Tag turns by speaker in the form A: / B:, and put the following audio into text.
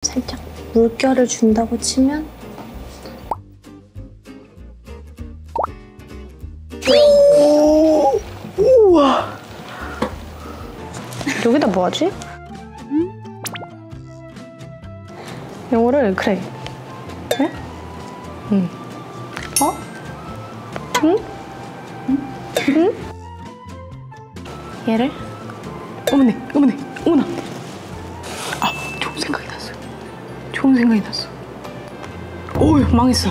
A: 살짝 물결을 준다고 치면
B: 우와.
A: 여기다 뭐 하지? 요거를 그래. 그래? 응. 어? 응? 응? 얘를? 어머네, 어머네, 어머나. 아, 좋은 생각이 났어. 좋은 생각이 났어. 오유, 망했어.